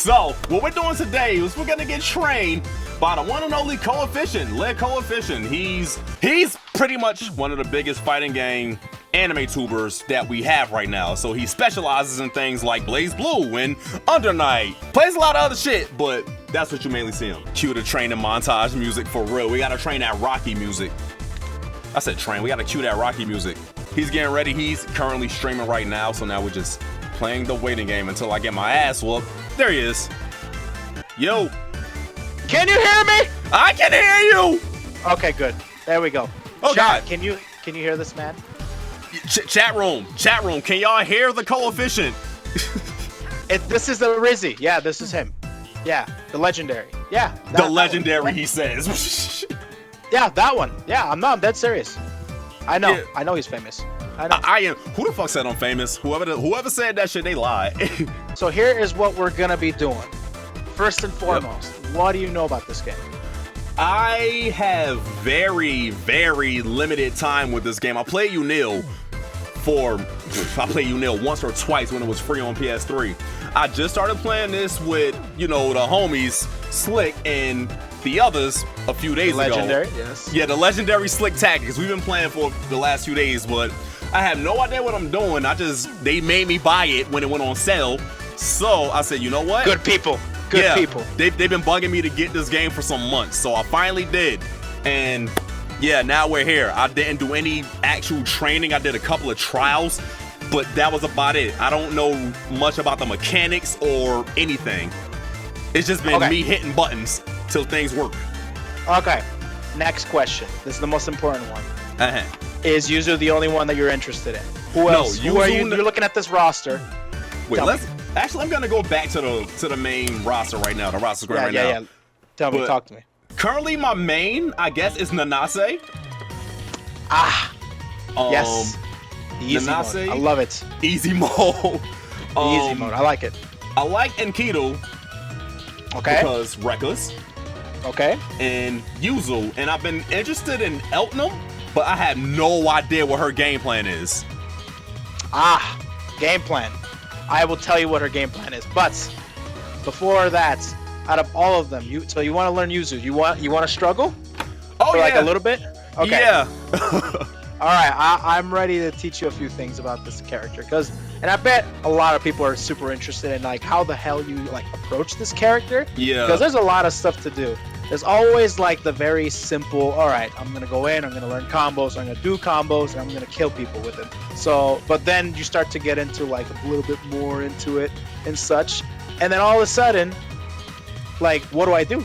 So, what we're doing today is we're gonna get trained by the one and only Koefficient, Koefficient. He's pretty much one of the biggest fighting game anime tubers that we have right now. So he specializes in things like Blaze Blue and Under Night. Plays a lot of other shit, but that's what you mainly see him. Cue the training montage music for real. We gotta train that Rocky music. I said train, we gotta cue that Rocky music. He's getting ready, he's currently streaming right now, so now we're just playing the waiting game until I get my ass whooped. There he is. Yo. Can you hear me? I can hear you! Okay, good. There we go. Oh, Chat, God. Can you hear this, man? Chat room, can y'all hear the Koefficient? This is the Rizzy. Yeah, this is him. Yeah, the legendary. Yeah. The legendary, he says. Yeah, that one. Yeah, I'm dead serious. I know. Yeah. I know he's famous. I know. I am. Who the fuck said I'm famous? Whoever said that shit, they lied. So here is what we're gonna be doing. First and foremost, what do you know about this game? I have very, very limited time with this game. I played UNIST once or twice when it was free on PS3. I just started playing this with, the homies, Slick and the others a few days ago. Legendary, yes. Yeah, the legendary Slick Tactics. We've been playing for the last few days, but I have no idea what I'm doing. They made me buy it when it went on sale. So I said, you know what? Good people. Good people. They've been bugging me to get this game for some months, so I finally did. And yeah, now we're here. I didn't do any actual training. I did a couple of trials, but that was about it. I don't know much about the mechanics or anything. It's just been me hitting buttons till things work. Okay. Next question. This is the most important one. Is Yuzu the only one that you're interested in? Who else? Who are you? You're looking at this roster. Wait, I'm gonna go back to the main roster right now. The roster's going right now. Yeah. Tell me, talk to me. Currently, my main, I guess, is Nanase. Yes. Easy Nanase. mode. I love it. Easy mode. Easy mode. I like it. I like Enkidu. Okay. Because Reckless. Okay. And Yuzu. And I've been interested in Eltnum, but I have no idea what her game plan is. Game plan. I will tell you what her game plan is. But before that, out of all of them, so you want to learn Yuzu. You want to struggle? Oh, for like a little bit? Okay. Yeah. All right, I'm ready to teach you a few things about this character, and I bet a lot of people are super interested in like how the hell you like approach this character. Yeah. Because there's a lot of stuff to do. There's always like the very simple, all right, I'm gonna go in, I'm gonna learn combos, I'm gonna do combos, and I'm gonna kill people with it. So, but then you start to get into like a little bit more into it and such, and then all of a sudden, like, what do I do?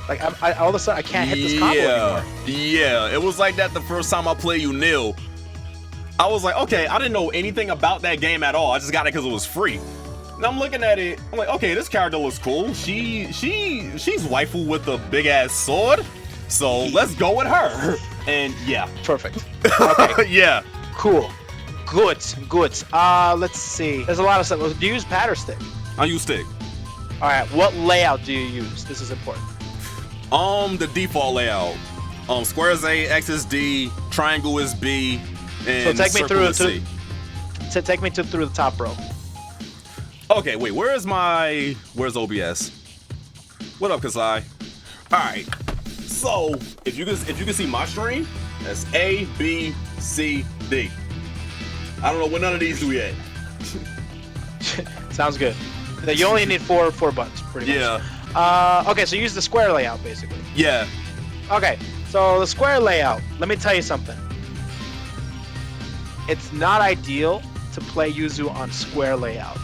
Like, all of a sudden, I can't hit this combo anymore. Yeah, it was like that the first time I played UNIST. I was like, okay, I didn't know anything about that game at all. I just got it because it was free. And I'm looking at it, I'm like, okay, this character looks cool. She's waifu with a big ass sword, so let's go with her. And yeah, perfect. Okay. Yeah. Cool. Good. Let's see. There's a lot of stuff. Do you use pad or stick? I use stick. All right. What layout do you use? This is important. The default layout. Square is A, X is D, triangle is B, and so take me circle is C. Take me through the top row. Okay, wait. Where's OBS? What up, Kasai? All right. So if you can see my stream, that's A, B, C, D. I don't know what none of these do yet. Sounds good. You only need four buttons, pretty much. Yeah. Okay, so use the square layout, basically. Yeah. Okay, so the square layout, let me tell you something. It's not ideal to play Yuzu on square layout.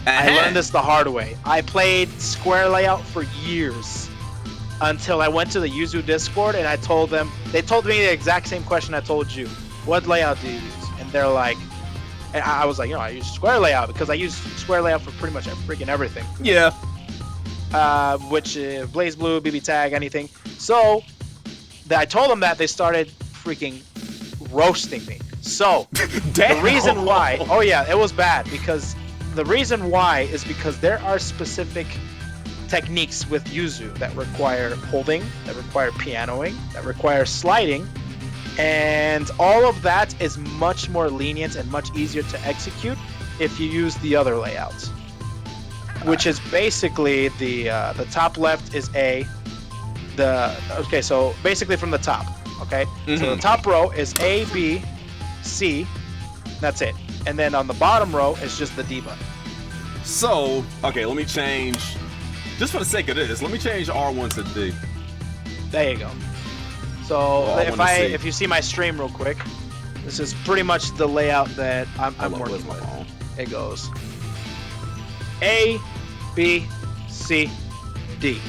I learned this the hard way. I played square layout for years until I went to the Yuzu Discord and they told me the exact same question I told you. What layout do you use? And they're like, and I was like, I use square layout because I use square layout for pretty much freaking everything. Yeah. Which Blaze Blue, BB Tag, anything. So I told them that, they started freaking roasting me. So the reason why, oh yeah, it was bad, because the reason why is because there are specific techniques with Yuzu that require holding, that require pianoing, that require sliding, and all of that is much more lenient and much easier to execute if you use the other layouts. which is basically the top left is A. Okay, so basically from the top. Okay, so the top row is A, B, C. That's it. And then on the bottom row is just the D button. So, okay, let me change. Just for the sake of this, let me change R1 to D. There you go. So if you see my stream real quick, this is pretty much the layout that I'm working with. It goes A, B, C, D.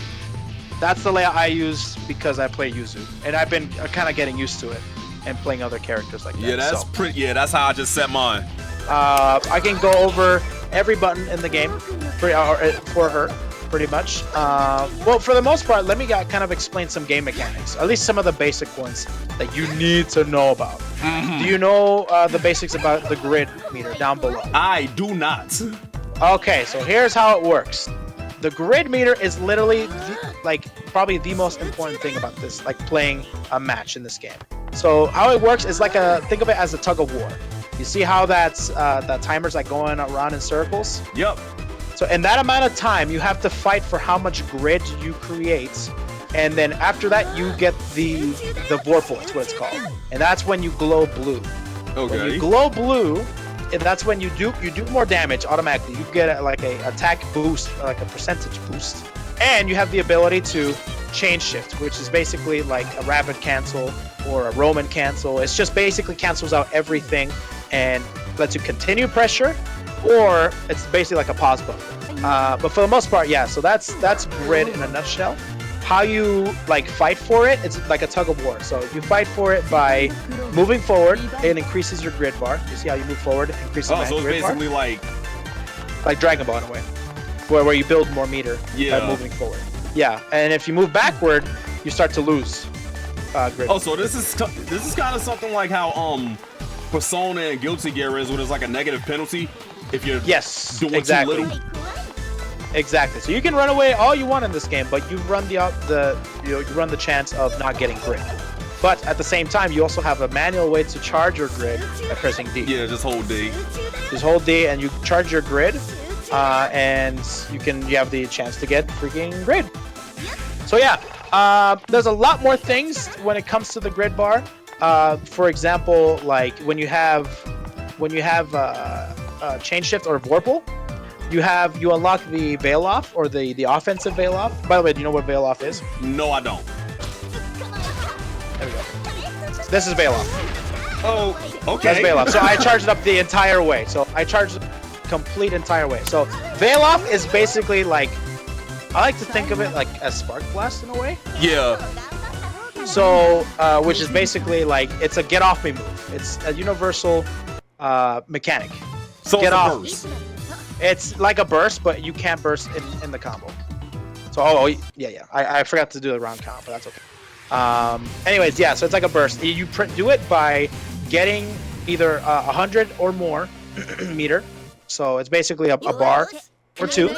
That's the layout I use because I play Yuzu, and I've been kind of getting used to it and playing other characters like that. Yeah, that's pretty. Yeah, that's how I just set mine. I can go over every button in the game for her, pretty much. Well, for the most part, let me kind of explain some game mechanics, at least some of the basic ones that you need to know about. Do you know the basics about the grid meter down below? I do not. Okay, so here's how it works. The grid meter is literally probably the most important thing about this, like playing a match in this game. So how it works is think of it as a tug of war. You see how that timer's like going around in circles? Yep. So in that amount of time, you have to fight for how much grid you create, and then after that, you get the Vorpal. That's what it's called, and that's when you glow blue. Okay. When you glow blue, and that's when you do more damage automatically. You get like a attack boost, like a percentage boost, and you have the ability to chain shift, which is basically like a rapid cancel or a Roman cancel. It's just basically cancels out everything and lets you continue pressure, or it's basically like a pause button. But for the most part, yeah. So that's grid in a nutshell. How you fight for it? It's like a tug of war. So you fight for it by moving forward. It increases your grid bar. You see how you move forward, it increases your so it's grid basically bar? Like Dragon Ball in a way, where you build more meter by moving forward. Yeah, and if you move backward, you start to lose grid. Oh, so this is kind of something like how Persona and Guilty Gear is, when there's like a negative penalty if you're doing too little. Exactly. So you can run away all you want in this game, but you run you run the chance of not getting grid. But at the same time, you also have a manual way to charge your grid by pressing D. Yeah, just hold D. Just hold D, and you charge your grid, and you have the chance to get freaking grid. So yeah, there's a lot more things when it comes to the grid bar. For example, like when you have chain shift or Vorpal, you unlock the veil off, or the offensive veil off. By the way, do you know what veil off is? No, I don't. There we go. So this is veil off. Oh, okay. That's veil off. So I charged it up the entire way. So I charged it complete entire way. So veil off is basically like, I like to think of it like a spark blast in a way. Yeah. So, which is basically like, it's a get off me move. It's a universal mechanic. So get it's off. a burst. It's like a burst, but you can't burst in the combo. So, yeah. I forgot to do the round count, but that's okay. Anyways, yeah, so it's like a burst. You do it by getting either 100 or more meter. So it's basically a bar or two.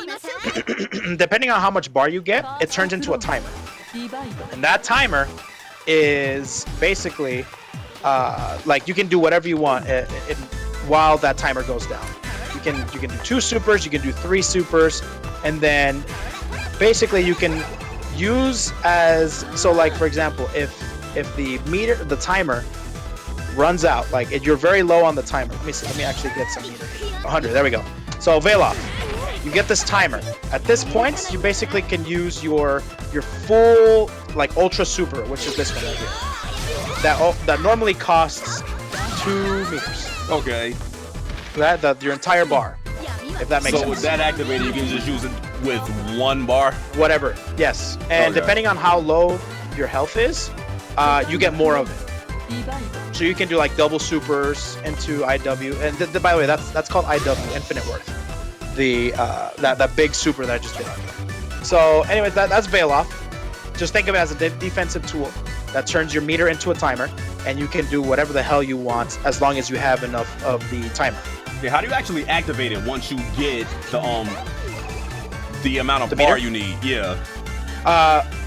Depending on how much bar you get, it turns into a timer. And that timer is basically like you can do whatever you want while that timer goes down. You can do 2 supers, you can do 3 supers, and then basically you can use like for example, if the timer runs out, like you're very low on the timer. Let me actually get some meter. 100, there we go. So veil off. You get this timer. At this point, you basically can use your full like ultra super, which is this one right here. That normally costs 2 meters. Okay. Your entire bar, if that makes sense. So with that activated, you can just use it with 1 bar? Whatever, yes. And depending on how low your health is, you get more of it. So you can do like double supers into IW, and by the way, that's called IW, Infinite Worth. That big super that I just did on you. So anyways, that's veil off. Just think of it as a defensive tool that turns your meter into a timer, and you can do whatever the hell you want as long as you have enough of the timer. Okay, how do you actually activate it once you get the amount of the bar meter? you need? Yeah.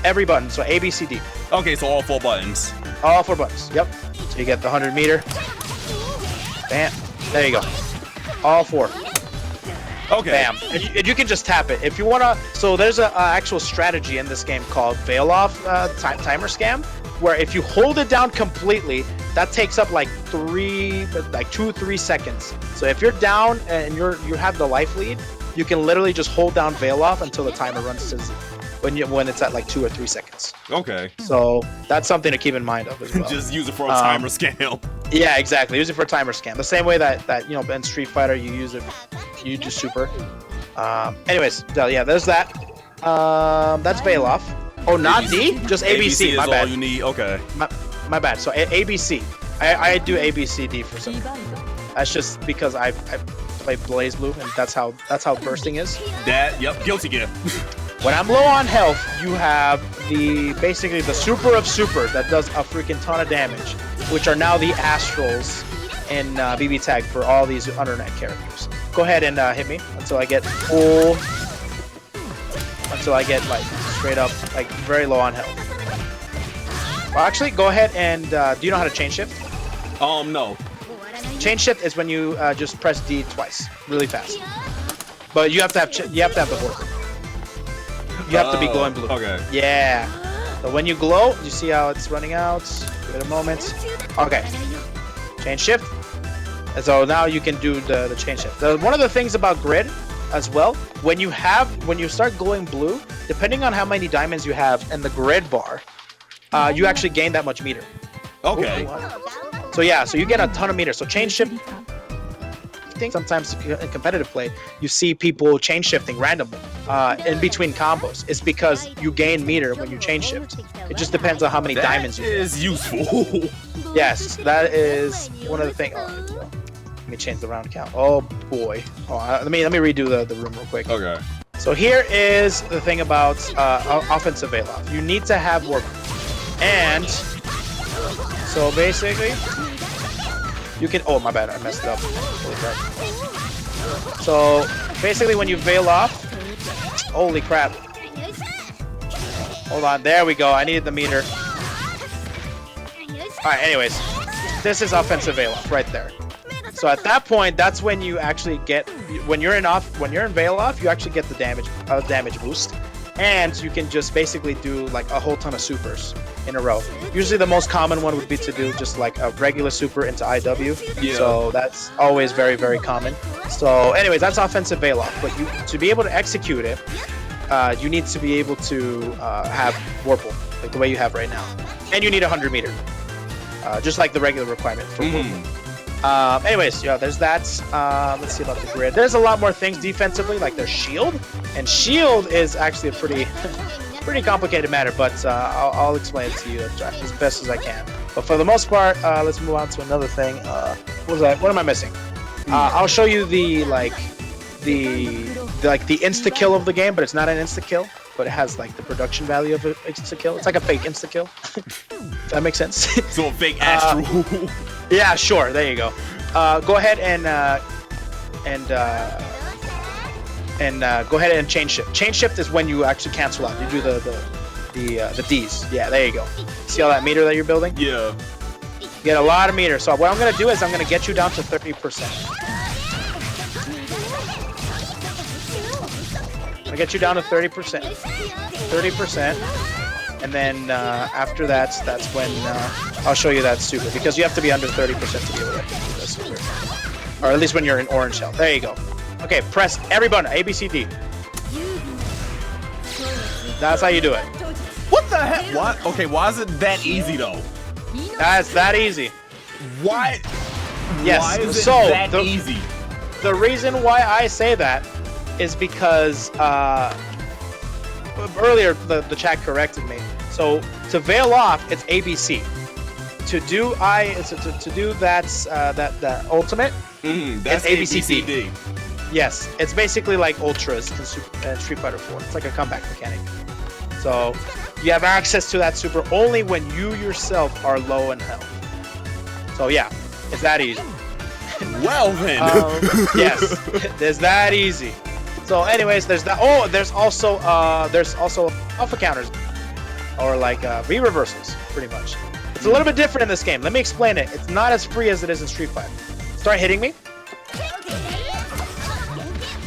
Every button, so A, B, C, D. Okay, so all 4 buttons. All 4 buttons, yep. So you get the 100 meter. Bam. There you go. All 4. Okay. Bam. And you can just tap it if you wanna. So there's a actual strategy in this game called Veil Off timer scam, where if you hold it down completely, that takes up like 2-3 seconds. So if you're down and you have the life lead, you can literally just hold down Veil Off until the timer runs to 0 when it's at like 2 or 3 seconds. Okay. So that's something to keep in mind of as well. Just use it for a timer scam. Yeah, exactly. Use it for a timer scam. The same way that you know in Street Fighter you use it, you do super. Anyways, yeah, there's that. That's Veil Off. Oh, not D? Just ABC. My bad. All you need. Okay. My bad. So ABC. I do ABCD for some. That's just because I play Blaze Blue, and that's how bursting is. Yep. Guilty gear. When I'm low on health, you have basically the super of super that does a freaking ton of damage, which are now the Astrals in BB Tag for all these Internet characters. Go ahead and hit me until I get full, until I get like straight up like very low on health. Well, actually, go ahead and do you know how to chain shift? No. Chain shift is when you just press D twice, really fast. But you have to have the vortex. You have to be glowing blue. Okay. Yeah. So when you glow, you see how it's running out. Give it a moment. Okay. Chain shift. And so now you can do the chain shift. One of the things about grid as well, when you start glowing blue, depending on how many diamonds you have in the grid bar, you actually gain that much meter. Okay. So yeah, so you get a ton of meter. So chain shift. Sometimes in competitive play, you see people chain shifting randomly in between combos. It's because you gain meter when you chain shift. It just depends on how many diamonds you have. That is useful. Yes, that is one of the things. Oh, let me change the round count. Oh boy. Oh, let me redo the room real quick. Okay. So here is the thing about offensive veil off. You need to have work, and so basically. You can. Oh, my bad. I messed it up. Holy crap. So basically, when you veil off, holy crap. Hold on. There we go. I needed the meter. All right. Anyways, this is offensive veil off right there. So at that point, that's when you actually get when you're in veil off, you actually get the damage boost, and you can just basically do like a whole ton of supers in a row. Usually the most common one would be to do just like a regular super into IW. Yeah. So that's always very, very common. So anyways, that's offensive veil off. But to be able to execute it, you need to be able to have Warple, like the way you have right now. And you need 100 meter, just like the regular requirement for Warple. Anyways, yeah, there's that. Let's see about the grid. There's a lot more things defensively, like there's shield. And shield is actually a pretty complicated matter, but I'll explain it to you as best as I can. But for the most part, let's move on to another thing. What was that? What am I missing? I'll show you the insta kill of the game, but it's not an insta kill, but it has like the production value of an insta kill. It's like a fake insta kill. If that makes sense. So a fake Astral. Yeah, sure. There you go. Go ahead and go ahead and chain shift. Chain shift is when you actually cancel out. You do the D's. Yeah, there you go. See all that meter that you're building? Yeah. You get a lot of meter. So what I'm gonna do is I'm gonna get you down to 30%. I'm gonna get you down to 30%. 30%. And then after that's when I'll show you that super, because you have to be under 30% to be able to do that super. Or at least when you're in orange health. There you go. Okay, press every button, A, B, C, D. That's how you do it. What the heck? What? Okay, why is it that easy though? That's that easy. Why? Yes. Why is it so that easy? The reason why I say that is because earlier the chat corrected me. So to veil off, it's ABC. To do that ultimate, that's it's ABCD. Yes, it's basically like ultras in Street Fighter 4. It's like a comeback mechanic. So you have access to that super only when you yourself are low in health. So yeah, it's that easy. Well then. Yes, it's that easy. So anyways, there's that. Oh, there's also alpha counters, or like re-reversals, pretty much. It's a little bit different in this game. Let me explain it. It's not as free as it is in Street Fighter. Start hitting me.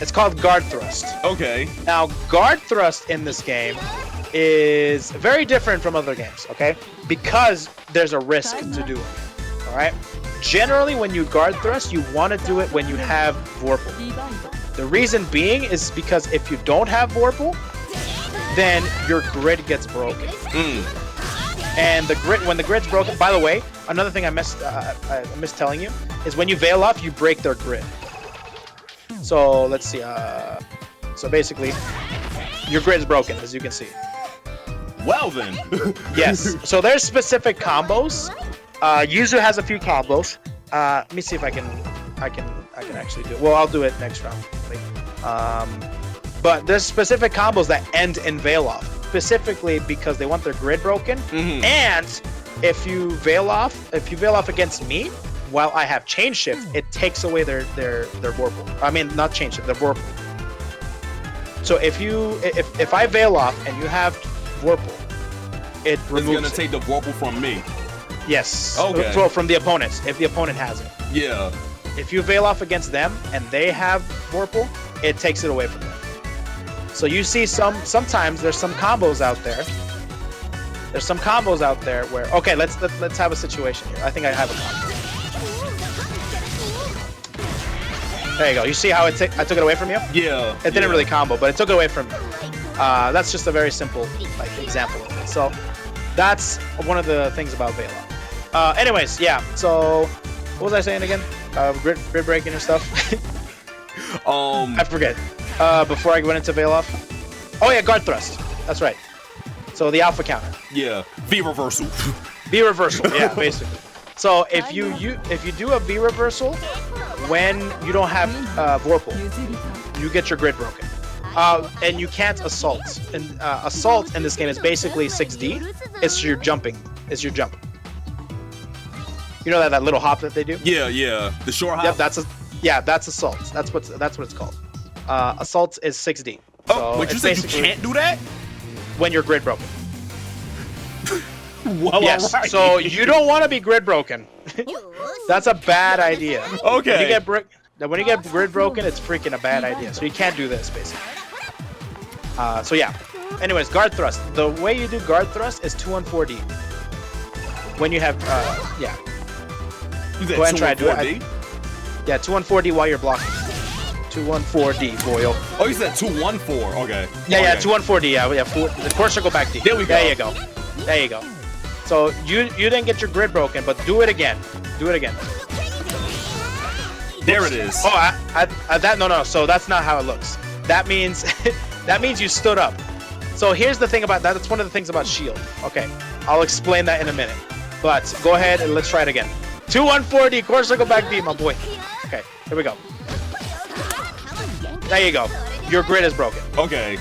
It's called guard thrust. Okay. Now, guard thrust in this game is very different from other games, okay? Because there's a risk to do it, all right? Generally, when you guard thrust, you want to do it when you have Vorpal. The reason being is because if you don't have Vorpal, then your grid gets broken. And the grid, when the grid's broken, by the way, another thing I missed telling you is when you veil off, you break their grid. So let's see. So basically, your grid is broken, as you can see. Well then. Yes. So there's specific combos. Yuzu has a few combos. Let me see if I can actually do it. Well, I'll do it next round. But there's specific combos that end in veil off, specifically because they want their grid broken. And if you veil off against me, while I have chain shift, it takes away their Vorpal. I mean, not chain shift, their Vorpal. So if I veil off and you have Vorpal, it removes. It's gonna take the Vorpal from me. Yes. Okay. Well, from the opponents, if the opponent has it. Yeah. If you veil off against them and they have Vorpal, it takes it away from them. So you see sometimes there's some combos out there. There's some combos out there where, okay, let's have a situation here. I think I have a combo. There you go. You see how I took it away from you? Yeah. It didn't really combo, but it took it away from you. That's just a very simple example of it. So that's one of the things about veil off. Anyways, yeah. So what was I saying again? Grid breaking and stuff. I forget. Before I went into veil off. Oh yeah, guard thrust. That's right. So the alpha counter. Yeah. V reversal. V reversal. Yeah, basically. So if you do a V reversal when you don't have Vorpal, you get your grid broken. And you can't assault. And assault in this game is basically 6D. It's your jumping. It's your jump. You know that little hop that they do? Yeah. The short hop. Yep, that's assault. That's what it's called. Assault is 6D. Oh, but you said you can't do that? When you're grid broken. Well, yes. right. So you don't want to be grid broken. That's a bad idea. Okay. When you get grid broken, it's freaking a bad idea. So you can't do this, basically. So yeah. Anyways, guard thrust. The way you do guard thrust is 2-on-4D. When you have, yeah. You Go ahead and try to do it. 2-on-4D? Yeah, 2-on-4D while you're blocking. 2-on-4D, boyo. Oh, you said 2-1-4. Okay. Yeah, 2-on-4D. Yeah. The core circle back D. There we go. There you go. So you didn't get your grid broken, but do it again. Do it again. There it is. Oh, no. So that's not how it looks. That means you stood up. So here's the thing about that. That's one of the things about shield. Okay, I'll explain that in a minute. But go ahead and let's try it again. 2-on-4D, core circle back D, my boy. Okay, here we go. There you go. Your grid is broken. Okay.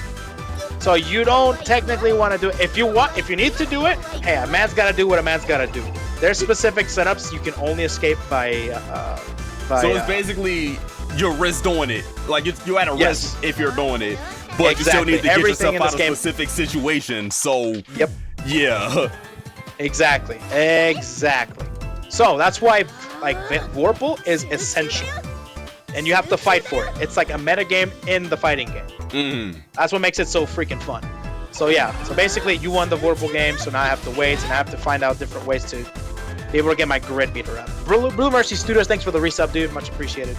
So you don't technically want to do it. If you need to do it, hey, a man's got to do what a man's got to do. There's specific setups you can only escape by so it's basically your wrist doing it. Like you're at a risk if you're doing it, but you still need to get yourself out of a specific situation. So yep. Yeah. Exactly. So that's why Vorpal is essential. And you have to fight for it. It's like a meta game in the fighting game. That's what makes it so freaking fun. So yeah, so basically you won the Vorpal game, so now I have to wait and I have to find out different ways to be able to get my grid beat around. Blue Mercy Studios, thanks for the resub, dude. Much appreciated.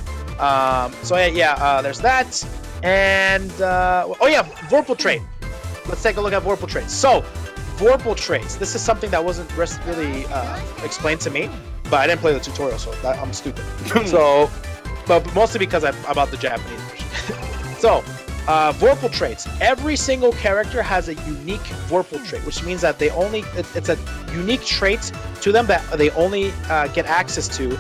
So yeah, there's that. And, oh yeah, Vorpal trait. Let's take a look at Vorpal traits. So, Vorpal traits. This is something that wasn't really explained to me, but I didn't play the tutorial, so I'm stupid. So, but mostly because I'm about the Japanese version. So, Vorpal traits. Every single character has a unique Vorpal trait, which means that it's a unique trait to them that they only get access to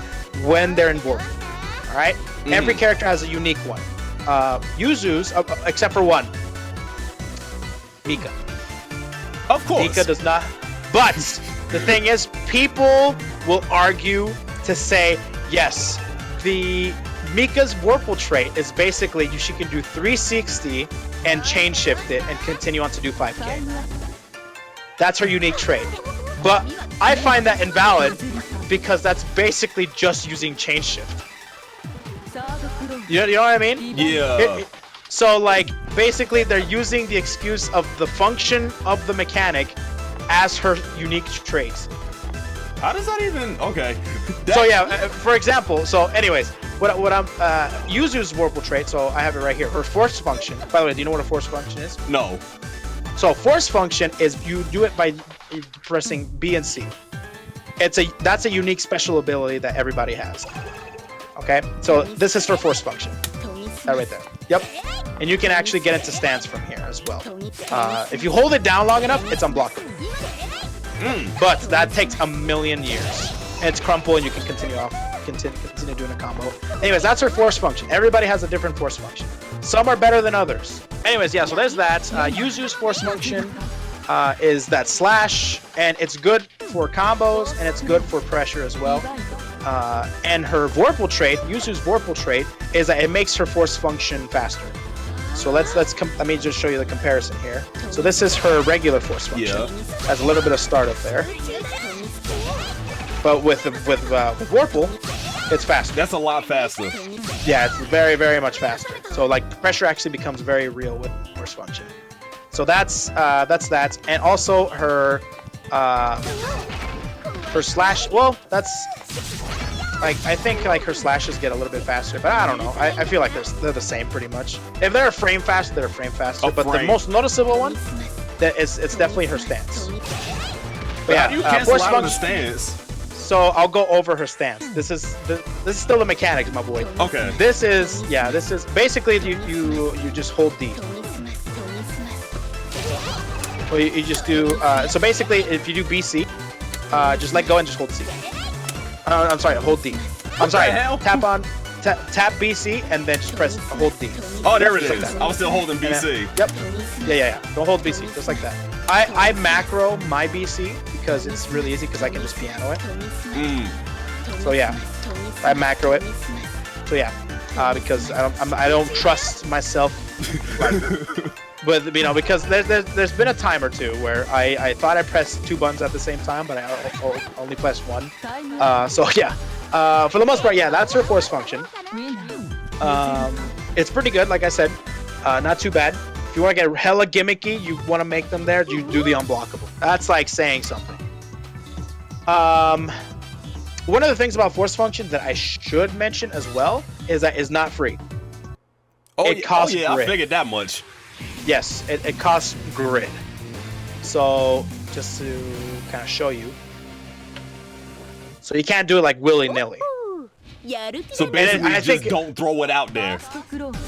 when they're in Vorpal. All right? Every character has a unique one. Yuzu's, except for one. Mika. Of course. Mika does not. But the thing is, people will argue to say, yes, Mika's Vorpal trait is basically she can do 360 and chain shift it and continue on to do 5k. That's her unique trait. But I find that invalid because that's basically just using chain shift. You know what I mean? Yeah. So like basically they're using the excuse of the function of the mechanic as her unique trait. How does that even? Okay. So yeah, for example, so anyways, what I'm Yuzu's Vorpal trait. So I have it right here. Her force function. By the way, do you know what a force function is? No. So force function is you do it by pressing B and C. That's a unique special ability that everybody has. Okay, so this is her force function. That right there. Yep. And you can actually get into stance from here as well. If you hold it down long enough, it's unblockable. But that takes a million years. And it's crumple, and you can continue doing a combo. Anyways, that's her force function. Everybody has a different force function. Some are better than others. Anyways, yeah, so there's that. Yuzu's force function is that slash, and it's good for combos, and it's good for pressure as well. And her Vorpal trait, Yuzu's Vorpal trait, is that it makes her force function faster. So let me just show you the comparison here. So this is her regular force function. Yeah. Has a little bit of startup there. But with Vorpal, it's faster. That's a lot faster. Yeah, it's very, very much faster. So like pressure actually becomes very real with force function. So that's that. And also her slash. Well, that's like I think like her slashes get a little bit faster, but I don't know. I feel like they're the same pretty much. If they're a frame faster, they're a frame faster. But the most noticeable one, it's definitely her stance. But how do you cancel out the stance? So I'll go over her stance. This is still the mechanics, my boy. Okay. This is basically you just hold D. Well, you just do so basically if you do BC, just let go and just hold C. I'm sorry, hold D. I'm sorry, tap BC and then just press hold D. Oh, there it is. Like I was still holding BC. Yep. Yeah. Don't hold BC, just like that. I macro my BC because it's really easy because I can just piano it. So yeah, I macro it. So yeah, because I don't trust myself. But you know, because there's been a time or two where I thought I pressed two buttons at the same time, but I only pressed one. So yeah, for the most part, yeah, that's her force function. It's pretty good, like I said, not too bad. If you want to get hella gimmicky, you want to make them there, you do the unblockable. That's like saying something. One of the things about force function that I should mention as well is that it's not free. It costs grid. I figured that much. Yes, it costs grid. So just to kind of show you, so you can't do it like willy-nilly. So basically, don't throw it out there.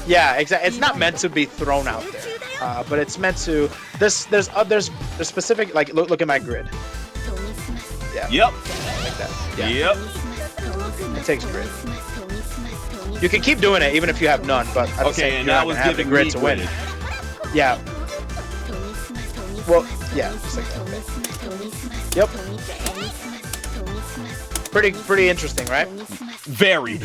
Yeah, exactly. It's not meant to be thrown out there, but it's meant to. There's specific, like look at my grid. Yeah. Yep. Like that. Yeah. Yep. It takes grid. You can keep doing it even if you have none, but at the same time, and you're that not was gonna have the giving grid me to win. grid. Yeah. Well, yeah, just like that. Yep. Pretty interesting, right? Very.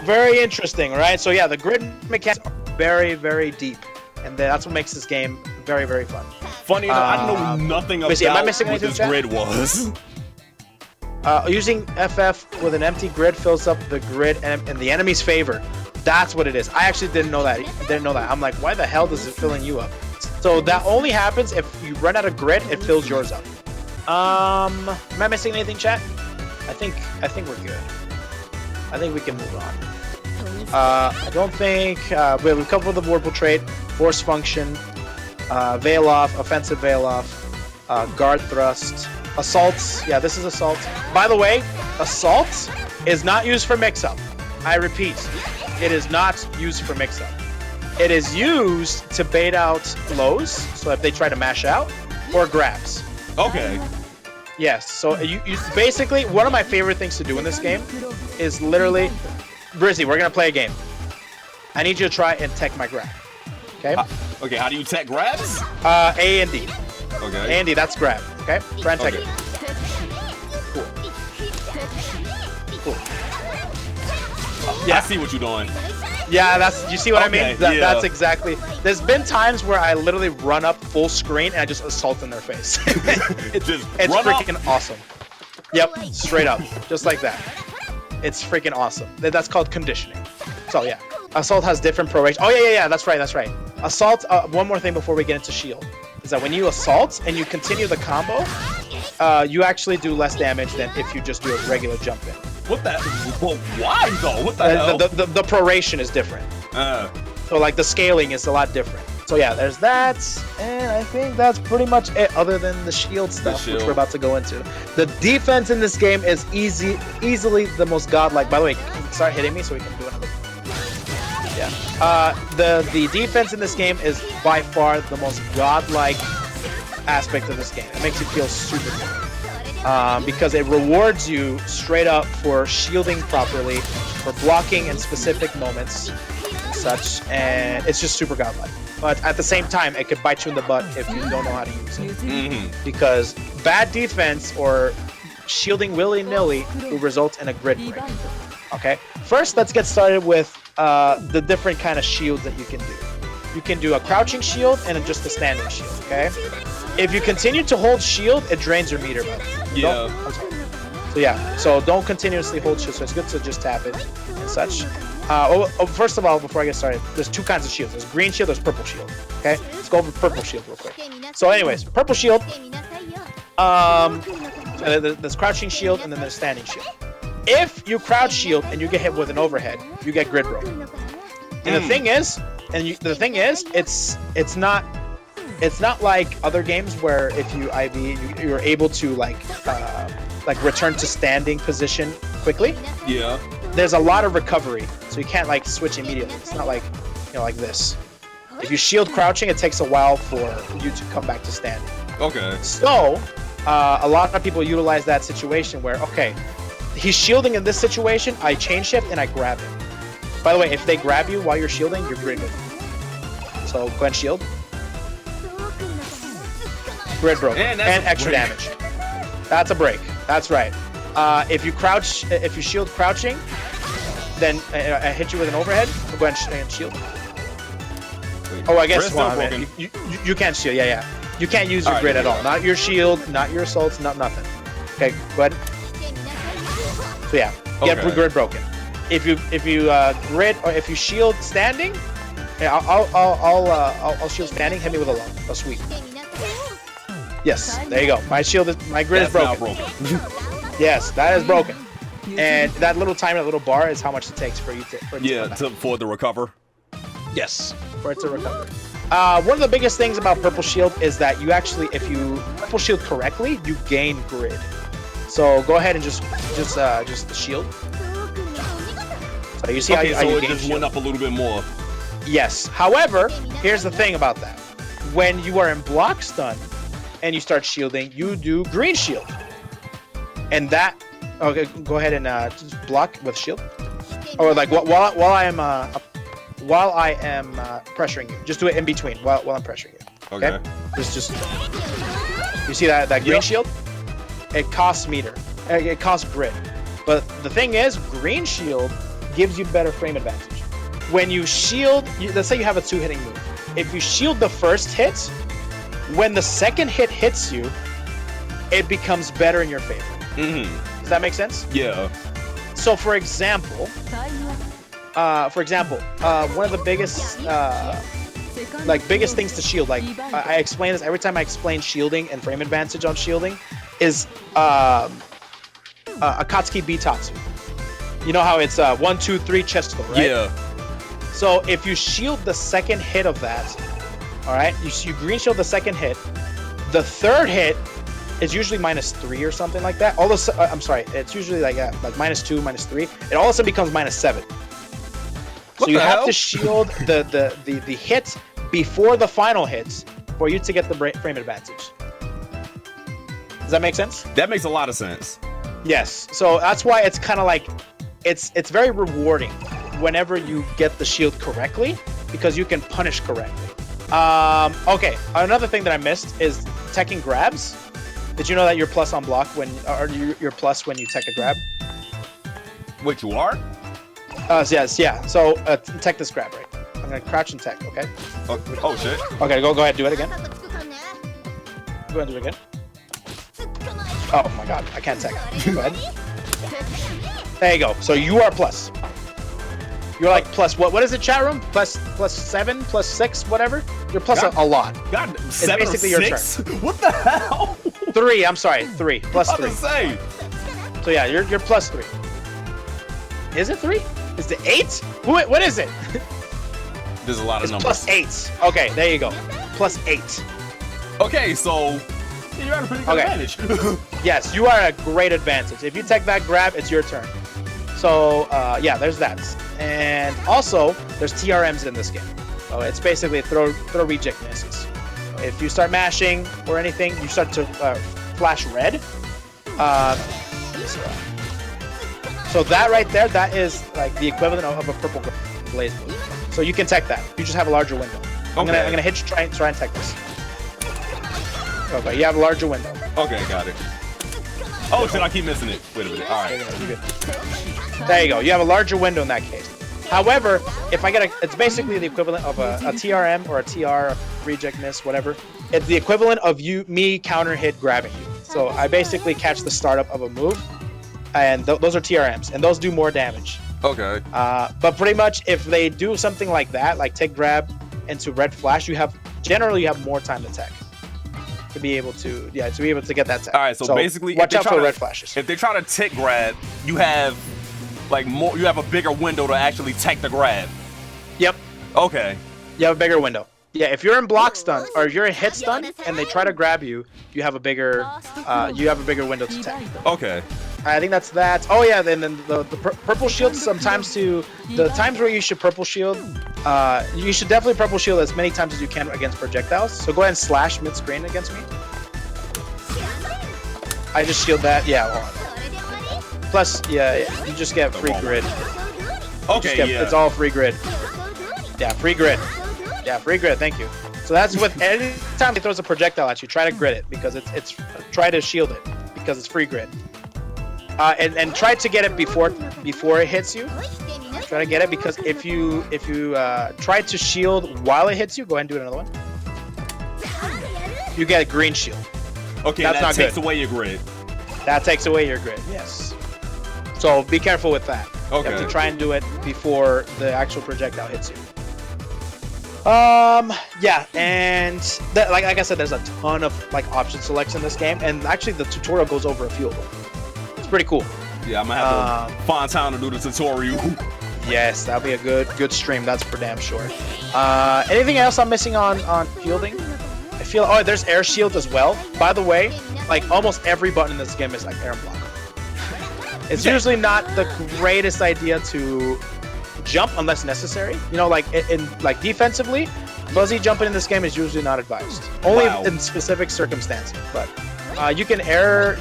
Very interesting, right? So yeah, the grid mechanics are very, very deep, and that's what makes this game very, very fun. Funny enough, I know nothing about am I missing what anything, this chat? grid was. Using FF with an empty grid fills up the grid in the enemy's favor. That's what it is. I actually didn't know that. I'm like, why the hell does it fill you up? So that only happens if you run out of grid. It fills yours up. Am I missing anything, chat? I think we're good. I think we can move on. I don't think we've covered the Vorpal trait, force function, veil off, offensive veil off, guard thrust, assaults. Yeah, this is assault. By the way, assault is not used for mix-up. I repeat, it is not used for mix-up. It is used to bait out lows, so if they try to mash out, or grabs. Okay. Yes, so you basically, one of my favorite things to do in this game is literally, Rizzy, we're going to play a game. I need you to try and tech my grab. Okay? Okay, how do you tech grabs? A and D. Okay. A and D, that's grab. Okay? Try and tech it. Cool. Cool. Yeah, I see what you're doing. Yeah, you see what I mean? Yeah. That's exactly. There's been times where I literally run up full screen and I just assault in their face. it's freaking awesome. Yep, straight up, just like that. It's freaking awesome. That's called conditioning. So yeah, assault has different proration. Oh yeah. That's right. Assault. One more thing before we get into shield is that when you assault and you continue the combo, you actually do less damage than if you just do a regular jump in. What the? Well, why though? What the hell? The proration is different. So like the scaling is a lot different. So yeah, there's that, and I think that's pretty much it. Other than the shield stuff, which we're about to go into. The defense in this game is easily the most godlike. By the way, can you start hitting me so we can do another? Yeah. The defense in this game is by far the most godlike aspect of this game. It makes you feel super good. Because it rewards you straight up for shielding properly, for blocking in specific moments and such, and it's just super godlike. But at the same time, it could bite you in the butt if you don't know how to use it. Because bad defense or shielding willy-nilly will result in a grid break. Okay? First, let's get started with the different kind of shields that you can do. You can do a crouching shield and just a standing shield, okay? If you continue to hold shield, it drains your meter. Yeah. So yeah, so don't continuously hold shield, so it's good to just tap it and such. First of all, before I get started, there's two kinds of shields. There's green shield, there's purple shield, okay? Let's go over purple shield real quick. So anyways, purple shield, there's crouching shield, and then there's standing shield. If you crouch shield and you get hit with an overhead, you get grid broken. And the thing is, it's not like other games where if you IV, you're able to like return to standing position quickly. Yeah. There's a lot of recovery, so you can't like switch immediately. It's not like, like this. If you shield crouching, it takes a while for you to come back to standing. Okay. So, a lot of people utilize that situation where, okay, he's shielding in this situation, I chain shift and I grab him. By the way, if they grab you while you're shielding, you're grid good. So go ahead and shield. Grid broken. And extra damage. That's a break. That's right. If you shield crouching, then I hit you with an overhead. I'll go ahead and shield. Oh, I guess you can't shield. Yeah. You can't use your grid at all. Not your shield, not your assaults, nothing. Okay, go ahead. So yeah, get grid broken. If you grid or if you shield standing, yeah, I'll shield standing. Hit me with a low, a sweep. Yes, there you go. My grid is broken. Yes, that is broken. And that little time, that little bar is how much it takes for you to for the recover. Yes, for it to recover. One of the biggest things about purple shield is that you actually, if you purple shield correctly, you gain grid. So go ahead and just shield. So you see how you it gain just went up a little bit more. Yes. However, here's the thing about that: when you are in block stun and you start shielding, you do green shield, and that. Okay, go ahead and just block with shield, or like while I am pressuring you, just do it in between while I'm pressuring you. Okay. Just you see that green shield? It costs meter. It costs grid. But the thing is, green shield gives you better frame advantage. When you shield, let's say you have a 2-hitting move. If you shield the first hit, when the second hit hits you, it becomes better in your favor. Does that make sense? Yeah. So for example, one of the biggest things to shield, like I explain this every time I explain shielding and frame advantage on shielding, is Akatsuki Bitatsu. You know how it's 1, 2, 3 chesto, right? Yeah. So if you shield the second hit of that, all right, you green shield the second hit, the third hit is usually -3 or something like that. I'm sorry, it's usually like -2, -3. It all of a sudden becomes -7. So you have to shield the hit before the final hits for you to get the frame advantage. Does that make sense? That makes a lot of sense. Yes. So that's why it's kind of like it's very rewarding whenever you get the shield correctly, because you can punish correctly. Okay. Another thing that I missed is teching grabs. Did you know that you're plus on block you're plus when you tech a grab? Wait, you are? Yes, yeah. So tech this grab, right? I'm gonna crouch and tech, okay? Oh shit. Okay, go ahead, do it again. Go ahead, do it again. Oh my god, I can't tech. Go ahead. There you go. So you are plus. You're like plus what? What is it, chat room? Plus 7, plus 6, whatever. You're plus a lot. God, It's 7 basically or your 6? What the hell? 3. I'm sorry, 3 plus 3. Say. So yeah, you're plus 3. Is it 3? Is it 8? What is it? There's a lot of numbers. Plus 8. Okay, there you go. Plus 8. Okay, so you're at a pretty good advantage. Yes, you are at a great advantage. If you take that grab, it's your turn. So yeah, there's that. And also, there's TRMs in this game. So it's basically throw reject misses. If you start mashing or anything, you start to flash red. So that right there, that is like the equivalent of a purple blaze blue. So you can tech that. You just have a larger window. I'm gonna hit you, try and tech this. Okay, you have a larger window. Okay, got it. Oh shit, I keep missing it. Wait a minute. All right. There you go. You have a larger window in that case. However, if I get it's basically the equivalent of a TRM or a TR, reject miss, whatever. It's the equivalent of me counter hit grabbing you. So I basically catch the startup of a move, and those are TRMs, and those do more damage. Okay. But pretty much if they do something like that, like take grab into red flash, generally you have more time to tech. To be able to get that tech. All right, so basically, watch out for red flashes. If they try to tick grab, you have like more. You have a bigger window to actually tech the grab. Yep. Okay. You have a bigger window. Yeah, if you're in block stun or if you're in hit stun and they try to grab you, you have a bigger window to tech. Okay. I think that's that. Oh yeah, then the purple shield sometimes the times where you should purple shield, you should definitely purple shield as many times as you can against projectiles. So go ahead and slash mid screen against me. I just shield that. Yeah. Plus, yeah, you just get free grid. Okay. Yeah. It's all free grid. Yeah, free grid. Yeah, free grid. Thank you. So that's with any time he throws a projectile at you, try to grid it because it's try to shield it because it's free grid. And try to get it before it hits you. Try to get it because if you try to shield while it hits you, go ahead and do another one. You get a green shield. Okay, that takes away your grid. That takes away your grid. Yes. So be careful with that. Okay. You have to try and do it before the actual projectile hits you. Yeah, and like I said, there's a ton of like option selects in this game, and actually the tutorial goes over a few of them. Pretty cool. Yeah, I'm gonna have to find time to do the tutorial. Yes, that'll be a good stream. That's for damn sure. Anything else I'm missing on shielding? I feel there's air shield as well. By the way, like almost every button in this game is like air block. It's usually not the greatest idea to jump unless necessary. You know, like like defensively, fuzzy jumping in this game is usually not advised. Only in specific circumstances, but. You can air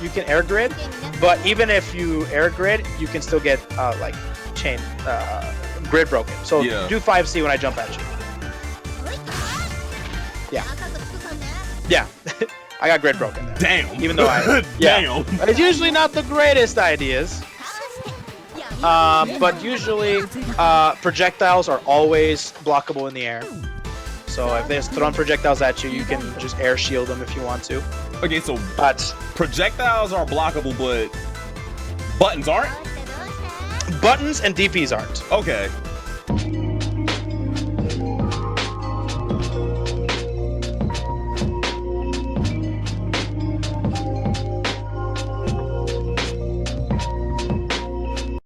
grid, but even if you air grid, you can still get like chain grid broken. So do 5C when I jump at you. Yeah, I got grid broken there. Damn. Even though damn. It's usually not the greatest ideas. But usually projectiles are always blockable in the air. So if they're throwing projectiles at you, you can just air shield them if you want to. Okay, so projectiles are blockable, but buttons aren't? Buttons and DPs aren't. Okay.